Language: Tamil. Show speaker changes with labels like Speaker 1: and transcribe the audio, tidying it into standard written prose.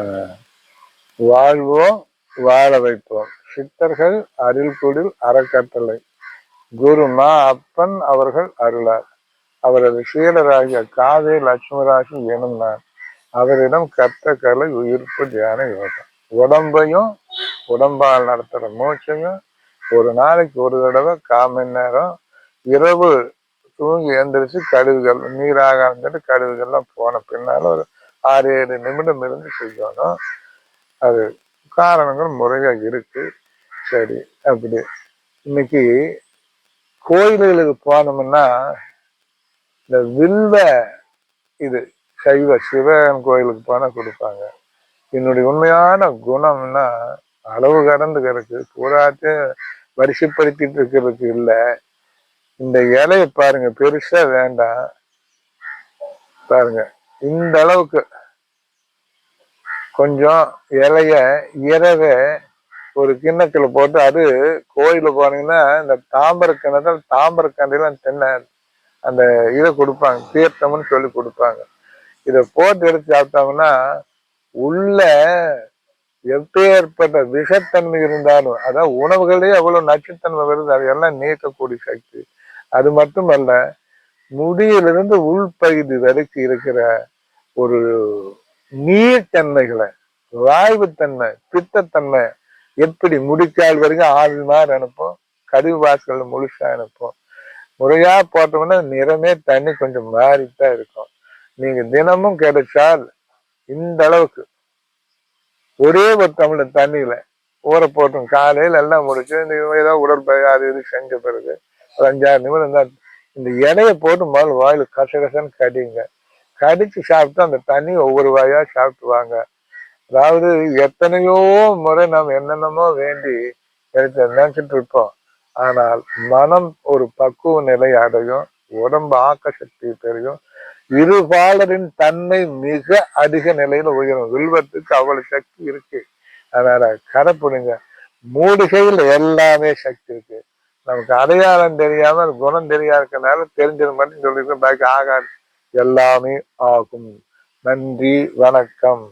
Speaker 1: ஆஹ் வாழ்வோம் வாழ வைப்போம். சித்தர்கள் அருள்குடில் அறக்கட்டளை குருமா அப்பன் அவர்கள் அருளார். அவரது சீடராகிய காவே லட்சுமராசி எனும் நான் அவரிடம் கற்ற கலை உயிர்ப்பு தியான யோகம். உடம்பையும் உடம்பால் நடத்துற மூச்சையும் ஒரு நாளைக்கு ஒரு தடவை 1/4 மணி நேரம் இரவு தூங்கி எழுந்திரிச்சு கழிவுகள் நீராக கழிவுகள்லாம் போன பின்னால ஒரு 6-7 நிமிடம் இருந்து செய்யணும். அது காரணங்கள் முறையா இருக்கு. சரி, அப்படி இன்னைக்கு கோயில்களுக்கு போனோம்னா இந்த வில்வ இது சைவ சிவன் கோயிலுக்கு போனா கொடுப்பாங்க. என்னுடைய உண்மையான குணம்னா அளவு கடந்து கிடக்கு. பூராத்தையும் வரிசைப்படுத்திட்டு இருக்கிறதுக்கு இல்லை. இந்த இலையை பாருங்க, பெருசா வேண்டாம். பாருங்க, இந்த அளவுக்கு கொஞ்சம் இலைய இரவே ஒரு கிண்ணத்துல போட்டு, அது கோயில போனீங்கன்னா இந்த தாம்பர கிணத்துல தாம்பர கண்டையில தென்னை அந்த இதை கொடுப்பாங்க, தீர்த்தம்னு சொல்லி கொடுப்பாங்க. இதை போட்டு எடுத்து சாப்பிட்டாங்கன்னா உள்ள எப்பேற்பட்ட விஷத்தன்மை இருந்தாலும், அதாவது உணவுகளே அவ்வளவு நச்சுத்தன்மை வருது, அதையெல்லாம் நீக்கக்கூடிய சக்தி. அது மட்டுமல்ல, முடியிலிருந்து உள்பகுதி வரைக்கும் இருக்கிற ஒரு நீர்த்தன்மைகளை, வாய்வுத்தன்மை, பித்தத்தன்மை, எப்படி முடிக்கால் வரைக்கும் ஆவி மாதிரி அனுப்போம், கழிவு வாசல்கள் முழுசா அனுப்போம். முறையா போட்டோம்னா நிறமே தண்ணி கொஞ்சம் மாறித்தான் இருக்கும். நீங்க தினமும் கிடைச்சால் இந்த அளவுக்கு ஒரே ஒரு டம்ளர் தண்ணியில ஊற போட்டோம், காலையில எல்லாம் முடிச்சு ஏதோ உடற்பயிர் அது இது செஞ்ச பிறகு ஒரு 5-6 நிமிடம் தான் இந்த இலைய போட்டு முதல்ல வாயில கசகசன்னு கடிங்க. கடிச்சு சாப்பிட்டு அந்த தண்ணி ஒவ்வொரு வாயா சாப்பிட்டு வாங்க. அதாவது எத்தனையோ முறை நாம் என்னென்னமோ வேண்டி நினைச்சிட்டு இருப்போம். ஆனால் மனம் ஒரு பக்குவ நிலை அடையும், உடம்பு ஆக்க சக்தி பெரியும், இருபாலரின் தன்மை மிக அதிக நிலையில உயரும். வில்வத்துக்கு அவ்வளவு சக்தி இருக்கு. அதனால கரைப்புடுங்க. மூலிகையில் எல்லாமே சக்தி இருக்கு. நமக்கு அடையாளம் தெரியாம குணம் தெரியாதனால தெரிஞ்சது மட்டும் சொல்லிருக்கோம், பாக்கி ஆகாது. எல்லாமே ஆகும். நன்றி, வணக்கம்.